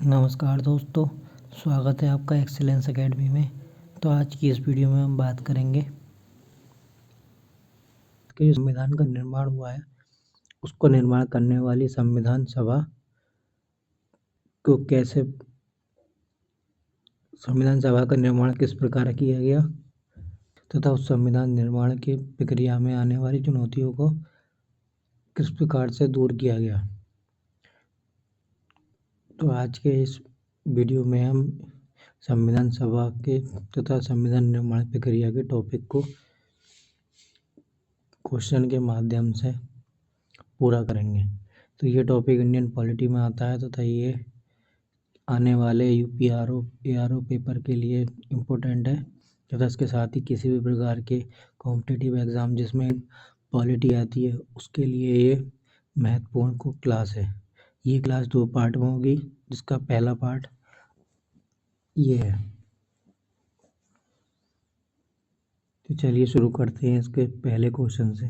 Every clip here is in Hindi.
नमस्कार दोस्तों, स्वागत है आपका एक्सीलेंस एकेडमी में। तो आज की इस वीडियो में हम बात करेंगे कि जो संविधान का निर्माण हुआ है उसको निर्माण करने वाली संविधान सभा को कैसे संविधान सभा का निर्माण किस प्रकार किया गया तथा उस संविधान निर्माण की प्रक्रिया में आने वाली चुनौतियों को किस प्रकार से दूर किया गया। तो आज के इस वीडियो में हम संविधान सभा के तथा संविधान निर्माण प्रक्रिया के टॉपिक को क्वेश्चन के माध्यम से पूरा करेंगे। तो ये टॉपिक इंडियन पॉलिटी में आता है तथा ये आने वाले यूपीआरओ एआरओ पेपर के लिए इम्पोर्टेंट है तथा इसके साथ ही किसी भी प्रकार के कॉम्पिटिटिव एग्ज़ाम जिसमें पॉलिटी आती है उसके लिए ये महत्वपूर्ण क्लास है। ये क्लास 2 पार्ट में होगी, जिसका पहला पार्ट ये है। तो चलिए शुरू करते हैं इसके पहले क्वेश्चन से।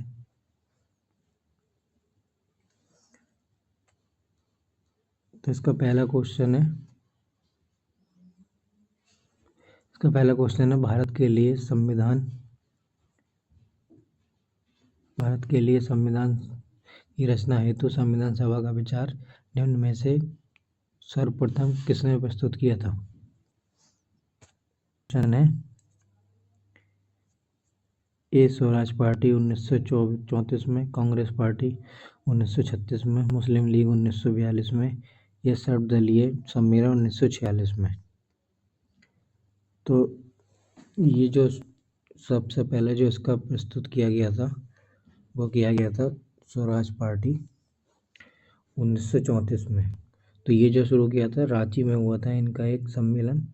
तो इसका पहला क्वेश्चन है भारत के लिए संविधान की रचना हेतु संविधान सभा का विचार निम्न में से सर्वप्रथम किसने प्रस्तुत किया था। क्वेश्चन है ए स्वराज पार्टी 1934 में, कांग्रेस पार्टी 1936 में, मुस्लिम लीग 1942 में या सर्वदलीय सम्मेलन 1946 में। तो ये जो सबसे पहले जो इसका प्रस्तुत किया गया था वो किया गया था स्वराज पार्टी 1934 में। तो ये जो शुरू किया था रांची में हुआ था इनका एक सम्मेलन।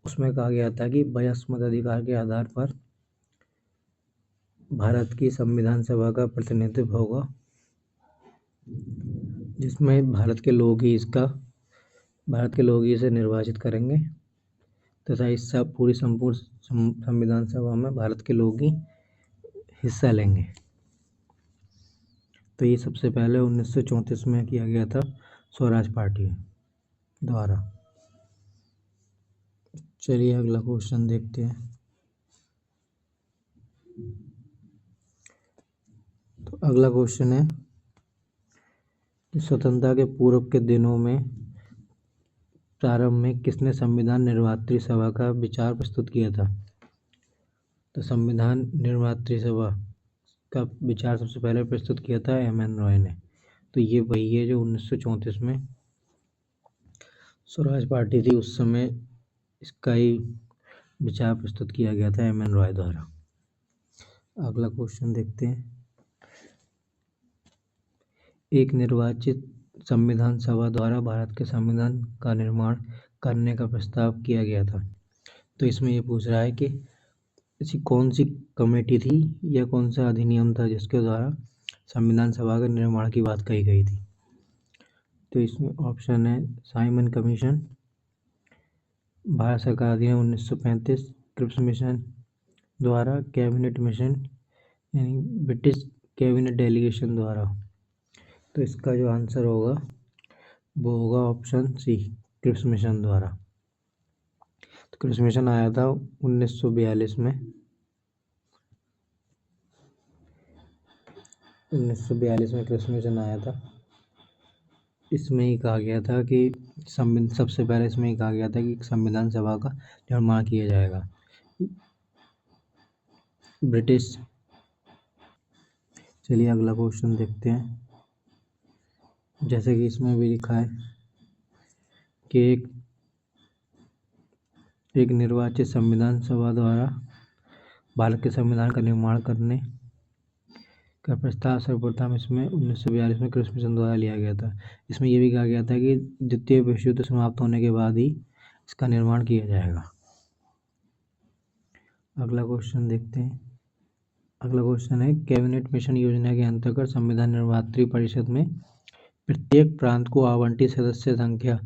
उसमें कहा गया था कि वयस्क मताधिकार के आधार पर भारत की संविधान सभा का प्रतिनिधित्व होगा, जिसमें भारत के लोग ही इसे निर्वाचित करेंगे तथा इस पूरी संपूर्ण संविधान सभा में भारत के लोग ही हिस्सा लेंगे। तो ये सबसे पहले 1934 में किया गया था स्वराज पार्टी द्वारा। चलिए अगला क्वेश्चन देखते हैं। तो अगला क्वेश्चन है कि स्वतंत्रता के पूर्व के दिनों में प्रारंभ में किसने संविधान निर्मात्री सभा का विचार प्रस्तुत किया था। तो संविधान निर्मात्री सभा का विचार सबसे पहले प्रस्तुत किया था एम.एन. रॉय ने। तो ये वही है जो 1934 में स्वराज पार्टी थी, उस समय इसका ही विचार प्रस्तुत किया गया था एम.एन. रॉय द्वारा। अगला क्वेश्चन देखते हैं। एक निर्वाचित संविधान सभा द्वारा भारत के संविधान का निर्माण करने का प्रस्ताव किया गया था। तो इसमें ये पूछ रहा है कि ऐसी कौन सी कमेटी थी या कौन सा अधिनियम था जिसके द्वारा संविधान सभा के निर्माण की बात कही गई थी। तो इसमें ऑप्शन है साइमन कमीशन, भारत सरकार अधिनियम 1935, क्रिप्स मिशन द्वारा, कैबिनेट मिशन यानी ब्रिटिश कैबिनेट डेलीगेशन द्वारा। तो इसका जो आंसर होगा वो होगा ऑप्शन सी, क्रिप्स मिशन द्वारा। तो क्रिप्स मिशन आया था 1942 में। 1942 में क्रिप्स मिशन आया था। इसमें ही कहा गया था कि सबसे पहले इसमें ही कहा गया था कि संविधान सभा का निर्माण किया जाएगा ब्रिटिश। चलिए अगला क्वेश्चन देखते हैं। जैसे कि इसमें भी लिखा है कि एक निर्वाचित संविधान सभा द्वारा भारत के संविधान का निर्माण करने का प्रस्ताव सर्वप्रथम इसमें 1942 में क्रिप्स मिशन द्वारा लिया गया था। इसमें यह भी कहा गया था कि द्वितीय विश्व युद्ध समाप्त होने के बाद ही इसका निर्माण किया जाएगा। अगला क्वेश्चन देखते हैं। अगला क्वेश्चन है कैबिनेट मिशन योजना के अंतर्गत संविधान निर्मात्री परिषद में प्रत्येक प्रांत को आवंटित सदस्य संख्या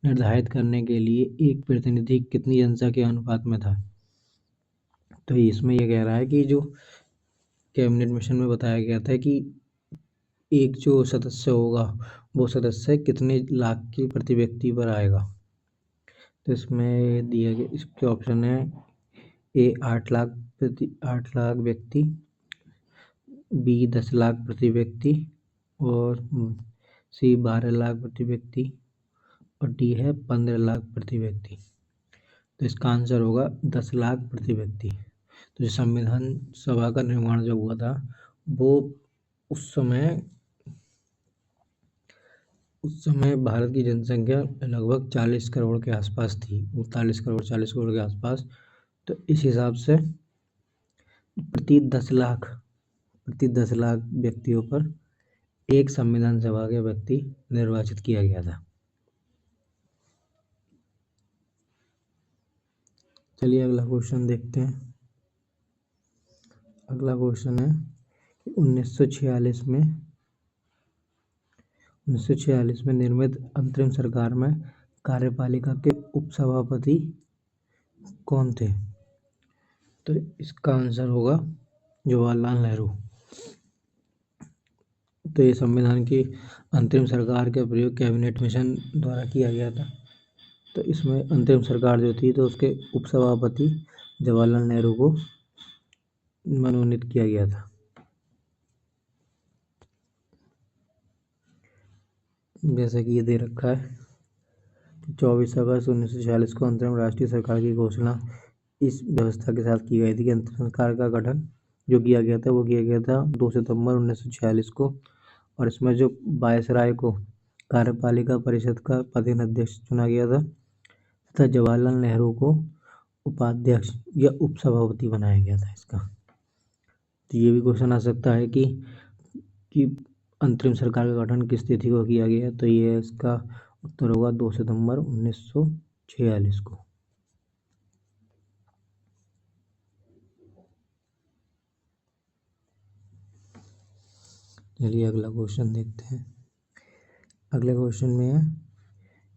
निर्धारित करने के लिए एक प्रतिनिधि कितनी जनसंख्या के अनुपात में था। तो इसमें यह कह रहा है कि जो कैबिनेट मिशन में बताया गया था कि एक जो सदस्य होगा वो सदस्य कितने लाख की प्रति व्यक्ति पर आएगा। तो इसमें दिया गया इसके ऑप्शन है ए 8 लाख व्यक्ति, बी 10 लाख प्रति व्यक्ति और सी 12 लाख प्रति व्यक्ति और डी है 15 लाख प्रति व्यक्ति। तो इसका आंसर होगा 10 लाख प्रति व्यक्ति। तो जो संविधान सभा का निर्माण जब हुआ था वो उस समय भारत की जनसंख्या लगभग 40 करोड़ के आसपास थी, 39 करोड़ 40 करोड़ के आसपास। तो इस हिसाब से प्रति 10 लाख व्यक्तियों पर एक संविधान सभा के व्यक्ति निर्वाचित किया गया था। चलिए अगला क्वेश्चन देखते हैं। अगला क्वेश्चन है कि 1946 में निर्मित अंतरिम सरकार में कार्यपालिका के उपसभापति कौन थे? तो इसका आंसर होगा जवाहरलाल नेहरू। तो ये संविधान की अंतरिम सरकार का प्रयोग कैबिनेट मिशन द्वारा किया गया था। तो इसमें अंतरिम सरकार जो थी तो उसके उपसभापति जवाहरलाल नेहरू को मनोनीत किया गया था। जैसा कि ये दे रखा है 24 अगस्त 1946 को अंतरिम राष्ट्रीय सरकार की घोषणा इस व्यवस्था के साथ की गई थी कि अंतरिम सरकार का गठन जो किया गया था वो किया गया था 2 सितंबर 1946 को। और इसमें जो वायसराय को कार्यपालिका परिषद का पदेन अध्यक्ष चुना गया था तथा जवाहरलाल नेहरू को उपाध्यक्ष या उपसभापति बनाया गया था इसका। तो ये भी क्वेश्चन आ सकता है कि अंतरिम सरकार का गठन किस तिथि को किया गया। तो ये इसका उत्तर होगा 2 सितंबर 1946 को। चलिए अगला क्वेश्चन देखते हैं। अगले क्वेश्चन में है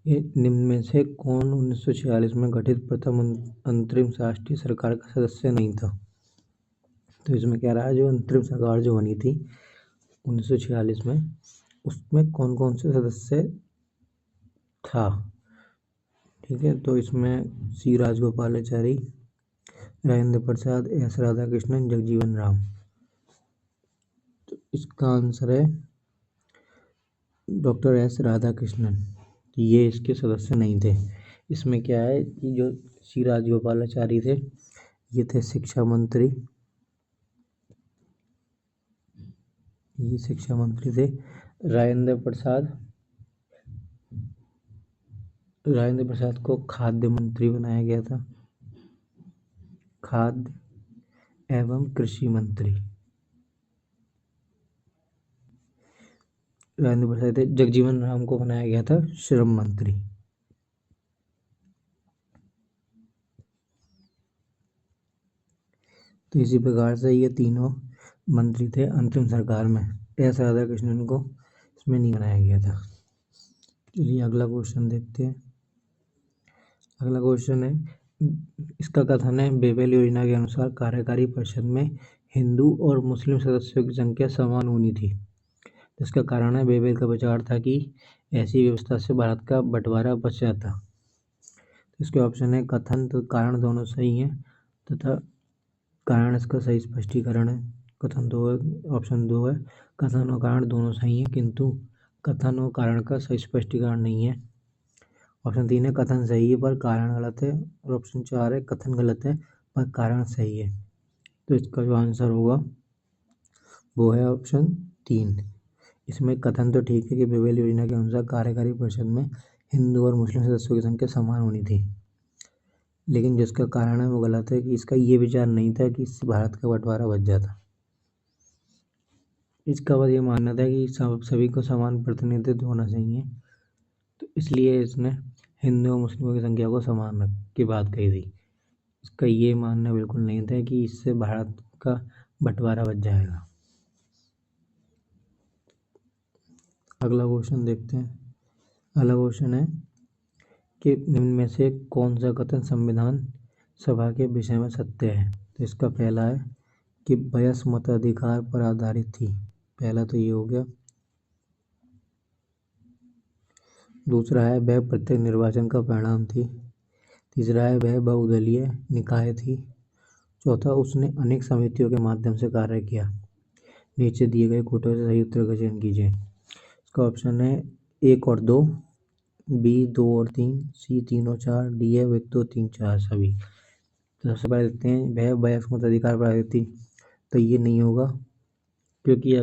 ये निम्न में से कौन 1946 में गठित प्रथम अंतरिम राष्ट्रीय सरकार का सदस्य नहीं था। तो इसमें कह रहा है जो अंतरिम सरकार जो बनी थी 1946 में उसमें कौन कौन से सदस्य था। ठीक है, तो इसमें सी राजगोपालाचारी, राजेंद्र प्रसाद, एस राधाकृष्णन, जगजीवन राम। तो इसका आंसर है डॉक्टर एस राधाकृष्णन। ये इसके सदस्य नहीं थे। इसमें क्या है कि जो सी राजगोपालाचारी थे ये थे शिक्षा मंत्री, ये शिक्षा मंत्री थे। राजेंद्र प्रसाद को खाद्य मंत्री बनाया गया था, खाद्य एवं कृषि मंत्री राजेंद्र प्रसाद थे। जगजीवन राम को बनाया गया था श्रम मंत्री। तो इसी प्रकार से ये तीनों मंत्री थे अंतरिम सरकार में। एस राधाकृष्णन को इसमें नहीं बनाया गया था। चलिए अगला क्वेश्चन देखते हैं। अगला क्वेश्चन है इसका कथन है बेबेल योजना के अनुसार कार्यकारी परिषद में हिंदू और मुस्लिम सदस्यों की संख्या समान होनी थी। इसका कारण है बेबेल का विचार था कि ऐसी व्यवस्था से भारत का बंटवारा बच जाता। इसके ऑप्शन है कथन तो कारण दोनों सही हैं तथा कारण इसका सही स्पष्टीकरण है। कथन 2 है, ऑप्शन 2 है कथन और कारण दोनों सही हैं किंतु कथन और कारण का सही स्पष्टीकरण नहीं है। ऑप्शन 3 है कथन सही है पर कारण गलत है और ऑप्शन 4 है कथन गलत है पर कारण सही है। तो इसका जो आंसर होगा वो है ऑप्शन 3। इसमें कथन तो ठीक है कि बेबेल योजना के अनुसार कार्यकारी परिषद में हिंदू और मुस्लिम सदस्यों की संख्या समान होनी थी, लेकिन जिसका कारण है वो गलत है कि इसका ये विचार नहीं था कि इससे भारत का बंटवारा बच जाता। इसका बस ये मानना था कि सभी को समान प्रतिनिधित्व होना चाहिए, तो इसलिए इसने हिंदू और मुस्लिमों की संख्या को समान रख की बात कही थी। इसका ये मानना बिल्कुल नहीं था कि इससे भारत का बंटवारा बच जाएगा। अगला क्वेश्चन देखते हैं। अगला क्वेश्चन है कि निम्न में से कौन सा कथन संविधान सभा के विषय में सत्य है। तो इसका पहला है कि वयस्क मताधिकार पर आधारित थी। पहला तो ये हो गया। दूसरा है वह प्रत्येक निर्वाचन का परिणाम थी। तीसरा है वह बहुदलीय निकाय थी। चौथा, उसने अनेक समितियों के माध्यम से कार्य किया। नीचे दिए गए कोटों से सही उत्तर का चयन कीजिए। इसका ऑप्शन है 1 और 2, बी 2 और 3, सी 3 और 4, डी है 1 2 3 4 सभी। तो सबसे पहले देखते हैं वह वयस्क मताधिकार प्राप्त थी, तो ये नहीं होगा, क्योंकि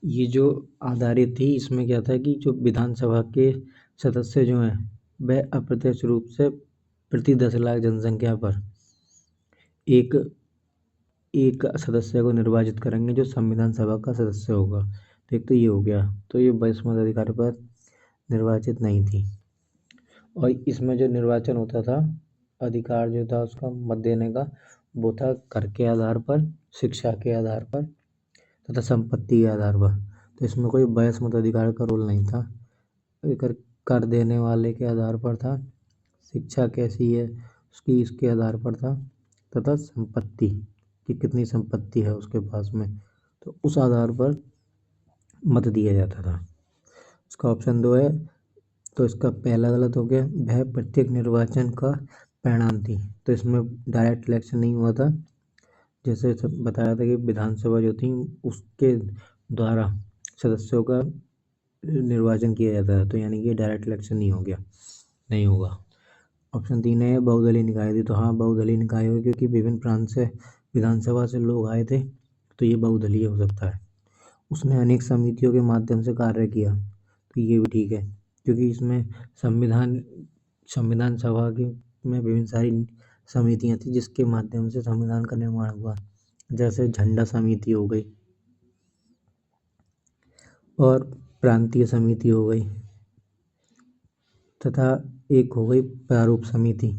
ये जो आधारित थी इसमें क्या था कि जो विधानसभा के सदस्य जो हैं वह अप्रत्यक्ष रूप से प्रति 10 लाख जनसंख्या पर एक एक सदस्य को निर्वाचित करेंगे जो संविधान सभा का सदस्य होगा। तो एक तो ये हो गया, तो ये वयस्क मताधिकार पर निर्वाचित नहीं थी। और इसमें जो निर्वाचन होता था, अधिकार जो था उसका मत देने का, वो था कर के आधार पर, शिक्षा के आधार पर तथा संपत्ति के आधार पर। तो इसमें कोई वयस्क मताधिकार का रोल नहीं था। कर कर देने वाले के आधार पर था, शिक्षा कैसी है उसकी इसके आधार पर था, तथा संपत्ति कि कितनी संपत्ति है उसके पास में, तो उस आधार पर मत दिया जाता था। इसका ऑप्शन 2 है, तो इसका पहला गलत हो गया। वह प्रत्येक निर्वाचन का परिणाम थी, तो इसमें डायरेक्ट इलेक्शन नहीं हुआ था। जैसे बताया था कि विधानसभा जो थी उसके द्वारा सदस्यों का निर्वाचन किया जाता है, तो यानी कि डायरेक्ट इलेक्शन नहीं हो गया, नहीं होगा। ऑप्शन 3 है बहुदलीय निकाय थी, तो हाँ बहुदलीय निकाय होगी, क्योंकि विभिन्न प्रांत से विधानसभा से लोग आए थे, तो ये बहुदलीय हो सकता है। उसने अनेक समितियों के माध्यम से कार्य किया, तो ये भी ठीक है, क्योंकि इसमें संविधान सभा के में विभिन्न सारी समितियाँ थी जिसके माध्यम से संविधान का निर्माण हुआ। जैसे झंडा समिति हो गई और प्रांतीय समिति हो गई, तथा एक हो गई प्रारूप समिति।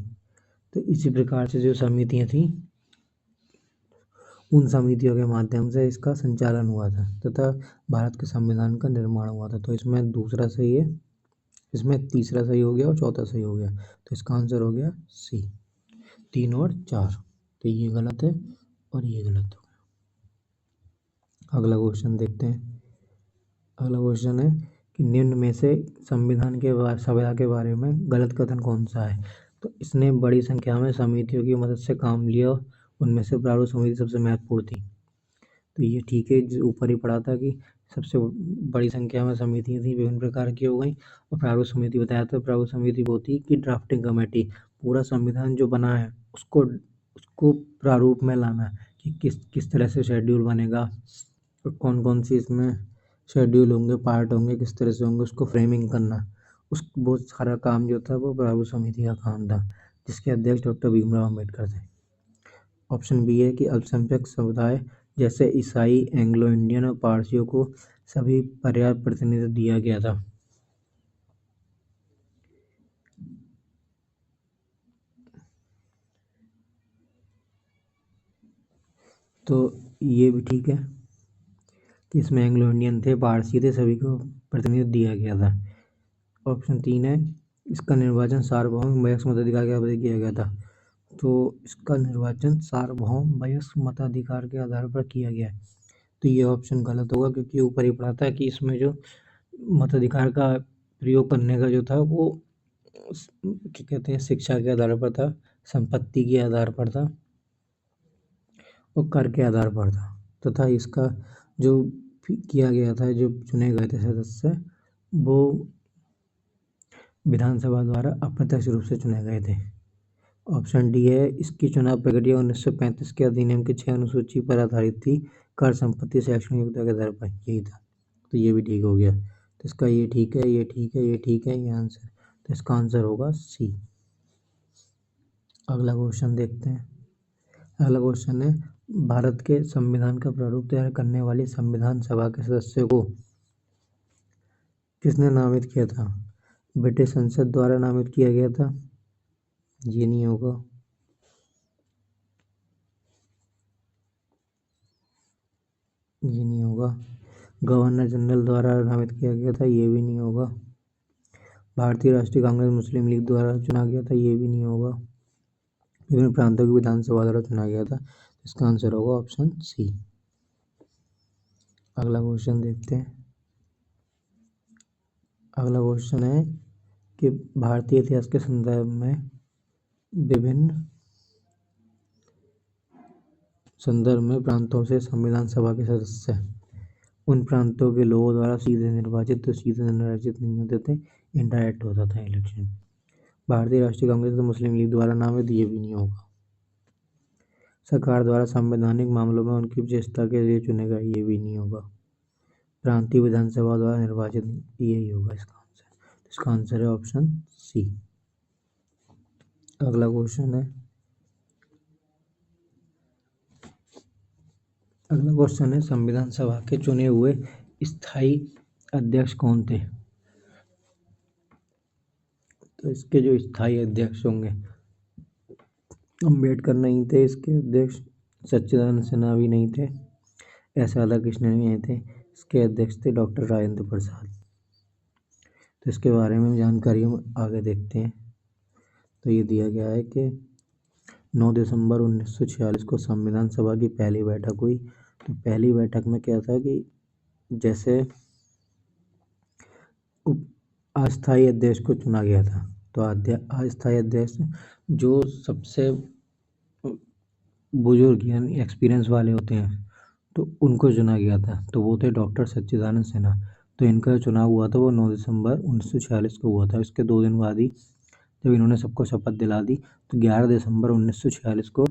तो इसी प्रकार से जो समितियाँ थी उन समितियों के माध्यम से इसका संचालन हुआ था तथा भारत के संविधान का निर्माण हुआ था। तो इसमें दूसरा सही है, इसमें तीसरा सही हो गया और चौथा सही हो गया, तो इसका आंसर हो गया सी 3 और 4। तो ये गलत है और ये गलत हो गया। अगला क्वेश्चन देखते हैं। अगला क्वेश्चन है कि निम्न में से संविधान के सभा के बारे में गलत कथन कौन सा है। तो इसने बड़ी संख्या में समितियों की मदद से काम लिया, उनमें से प्रारूप समिति सबसे महत्वपूर्ण थी। तो ये ठीक है, जो ऊपर ही पढ़ा था कि सबसे बड़ी संख्या में समितियाँ थी, विभिन्न प्रकार की हो गई। और प्रारूप समिति बताया था, प्रारूप समिति वो थी कि ड्राफ्टिंग कमेटी, पूरा संविधान जो बना है उसको उसको प्रारूप में लाना, कि किस किस तरह से शेड्यूल बनेगा और कौन कौन सी इसमें शेड्यूल होंगे, पार्ट होंगे, किस तरह से होंगे, उसको फ्रेमिंग करना, उस बहुत सारा काम जो था वो प्रारूप समिति का काम था, जिसके अध्यक्ष डॉक्टर भीमराव अम्बेडकर थे। ऑप्शन बी है कि अल्पसंख्यक समुदाय जैसे ईसाई, एंग्लो इंडियन और पारसियों को सभी पर्याप्त प्रतिनिधित्व दिया गया था। तो ये भी ठीक है कि इसमें एंग्लो इंडियन थे, पारसी थे, सभी को प्रतिनिधित्व दिया गया था। ऑप्शन 3 है इसका निर्वाचन सार्वभौम वयस्क मताधिकार के आधार पर किया गया था। तो इसका निर्वाचन सार्वभौम वयस्क मताधिकार के आधार पर किया गया है, तो ये ऑप्शन गलत होगा, क्योंकि ऊपर ही पढ़ा था कि इसमें जो मताधिकार का प्रयोग करने का जो था वो क्या कहते हैं, शिक्षा के आधार पर था, संपत्ति के आधार पर था और कर के आधार पर था, तथा इसका जो किया गया था, जो चुने गए थे सदस्य, वो विधानसभा द्वारा अप्रत्यक्ष रूप से चुने गए थे। ऑप्शन डी है इसकी चुनाव प्रक्रिया 1935 के अधिनियम की 6 अनुसूची पर आधारित थी, कर, संपत्ति, शैक्षणिक योग्यता के आधार पर, यही था। तो ये भी ठीक हो गया, तो इसका ये ठीक है, ये ठीक है, ये ठीक है, ये आंसर, तो इसका आंसर होगा सी। अगला क्वेश्चन देखते हैं। अगला क्वेश्चन है भारत के संविधान का प्रारूप तैयार करने वाली संविधान सभा के सदस्यों को किसने नामित किया था। ब्रिटिश संसद द्वारा नामित किया गया था, ये नहीं होगा। ये नहीं होगा। गवर्नर जनरल द्वारा नामित किया गया था, ये भी नहीं होगा। भारतीय राष्ट्रीय कांग्रेस मुस्लिम लीग द्वारा चुना गया था, ये भी नहीं होगा। विभिन्न प्रांतों की विधानसभा द्वारा चुना गया था, इसका आंसर होगा ऑप्शन सी। अगला क्वेश्चन देखते हैं। अगला क्वेश्चन है कि भारतीय इतिहास के संदर्भ में विभिन्न संदर्भ में प्रांतों से संविधान सभा के सदस्य उन प्रांतों के लोगों द्वारा सीधे निर्वाचित तो सीधे निर्वाचित नहीं होते थे, इनडायरेक्ट होता था इलेक्शन। भारतीय राष्ट्रीय कांग्रेस तो मुस्लिम लीग द्वारा नामित ये भी नहीं होगा। सरकार द्वारा संवैधानिक मामलों में उनकी विशेषता के लिए चुने गए, ये भी नहीं होगा। प्रांतीय विधानसभा द्वारा निर्वाचित, यही होगा इसका आंसर। इसका आंसर है ऑप्शन सी। अगला क्वेश्चन है संविधान सभा के चुने हुए स्थायी अध्यक्ष कौन थे? तो इसके जो स्थायी अध्यक्ष होंगे, अम्बेडकर नहीं थे इसके अध्यक्ष, सच्चिदानंद सिन्हा भी नहीं थे, एस राधाकृष्णन भी नहीं थे। इसके अध्यक्ष थे डॉक्टर राजेंद्र प्रसाद। तो इसके बारे में जानकारी हम आगे देखते हैं। तो ये दिया गया है कि 9 दिसंबर 1946 को संविधान सभा की पहली बैठक हुई। तो पहली बैठक में क्या था कि जैसे अस्थायी अध्यक्ष को चुना गया था, तो अस्थायी अध्यक्ष जो सबसे बुजुर्ग यानी एक्सपीरियंस वाले होते हैं, तो उनको चुना गया था। तो वो थे डॉक्टर सच्चिदानंद सिन्हा। तो इनका चुनाव हुआ था वो 9 दिसंबर 1946 को हुआ था। इसके 2 दिन बाद ही जब इन्होंने सबको शपथ दिला दी, तो 11 दिसंबर 1946 को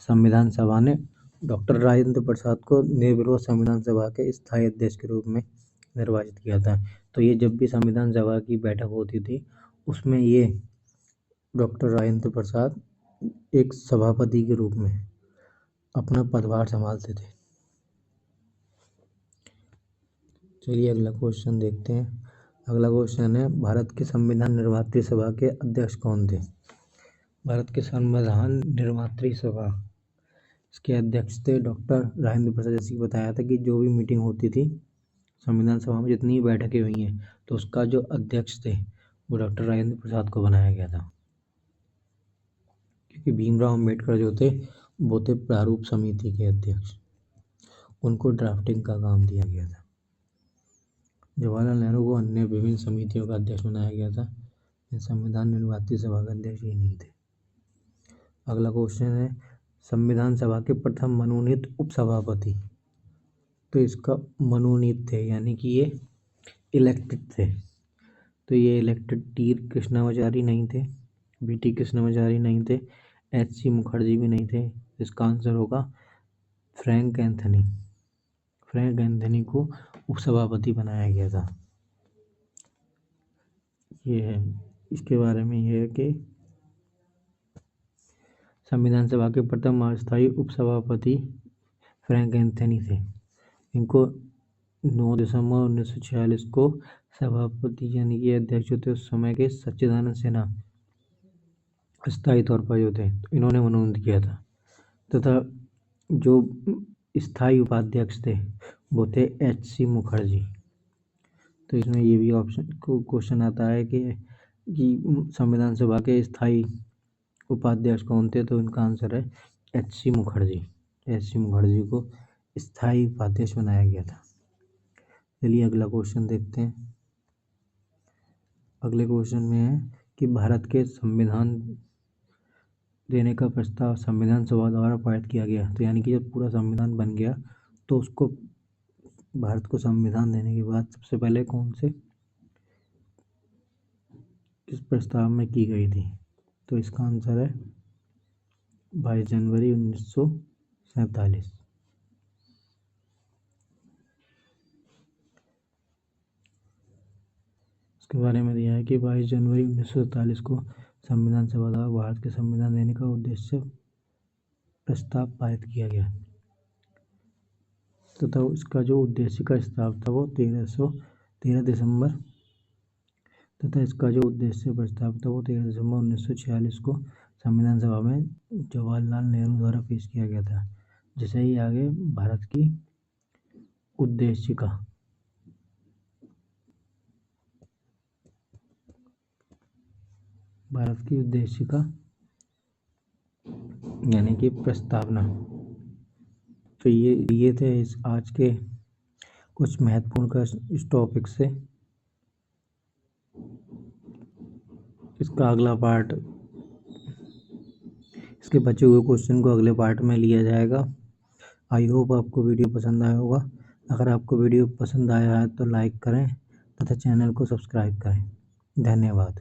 संविधान सभा ने डॉक्टर राजेंद्र प्रसाद को निर्विरोध संविधान सभा के स्थायी अध्यक्ष के रूप में निर्वाचित किया था। तो ये जब भी संविधान सभा की बैठक होती थी, उसमें ये डॉक्टर राजेंद्र प्रसाद एक सभापति के रूप में अपना पदभार संभालते थे। चलिए अगला क्वेश्चन देखते हैं। अगला क्वेश्चन है भारत के संविधान निर्मात्री सभा के अध्यक्ष कौन थे? भारत के संविधान निर्मात्री सभा, इसके अध्यक्ष थे डॉक्टर राजेंद्र प्रसाद। जैसे बताया था कि जो भी मीटिंग होती थी संविधान सभा में, जितनी बैठकें हुई हैं, तो उसका जो अध्यक्ष थे वो डॉक्टर राजेंद्र प्रसाद को बनाया गया था, क्योंकि भीमराव अम्बेडकर जो थे वो थे प्रारूप समिति के अध्यक्ष, उनको ड्राफ्टिंग का काम दिया गया था। जवाहरलाल नेहरू को अन्य विभिन्न समितियों का अध्यक्ष बनाया गया था। संविधान निर्मात्री सभा के अध्यक्ष ये नहीं थे। अगला क्वेश्चन है संविधान सभा के प्रथम मनोनीत उपसभापति। तो इसका मनोनीत थे यानी कि ये इलेक्टेड थे। तो ये इलेक्टेड टी कृष्णामाचारी नहीं थे, बीटी कृष्णामाचारी नहीं थे, एच.सी. मुखर्जी भी नहीं थे। इसका आंसर होगा फ्रैंक एंथनी। फ्रैंक एंथनी को उपसभापति बनाया गया था। ये है, इसके बारे में ये है कि संविधान सभा के प्रथम अस्थायी उपसभापति फ्रैंक एंथनी थे। इनको 9 दिसंबर 1946 को सभापति यानी कि अध्यक्ष थे उस समय के सच्चिदानंद सिन्हा स्थायी तौर पर जो थे, तो इन्होंने मनोनीत किया था। तथा जो स्थायी उपाध्यक्ष थे वो थे एच.सी. मुखर्जी। तो इसमें ये भी ऑप्शन को क्वेश्चन आता है कि संविधान सभा के स्थायी उपाध्यक्ष कौन थे? तो इनका आंसर है एच.सी. मुखर्जी। एच.सी. मुखर्जी को स्थायी उपाध्यक्ष बनाया गया था। चलिए अगला क्वेश्चन देखते हैं। अगले क्वेश्चन में है कि भारत के संविधान देने का प्रस्ताव संविधान सभा द्वारा पारित किया गया। तो यानी कि जब पूरा संविधान बन गया, तो उसको भारत को संविधान देने के बाद सबसे पहले कौन से किस प्रस्ताव में की गई थी? तो इसका आंसर है 22 जनवरी 1947। इसके बारे में दिया है कि 22 जनवरी 1947 को संविधान सभा द्वारा भारत के संविधान देने का उद्देश्य प्रस्ताव पारित किया गया तथा इसका जो उद्देश्य का प्रस्ताव था वो 13 दिसंबर तथा इसका जो उद्देश्य प्रस्ताव था वो 13 दिसंबर 1946 को संविधान सभा में जवाहरलाल नेहरू द्वारा पेश किया गया था। जैसे ही आगे भारत की उद्देशिका यानी कि प्रस्तावना। तो ये थे इस आज के कुछ महत्वपूर्ण का इस टॉपिक से। इसका अगला पार्ट इसके बचे हुए क्वेश्चन को अगले पार्ट में लिया जाएगा। आई होप आपको वीडियो पसंद आया होगा। अगर आपको वीडियो पसंद आया है तो लाइक करें तथा चैनल को सब्सक्राइब करें। धन्यवाद।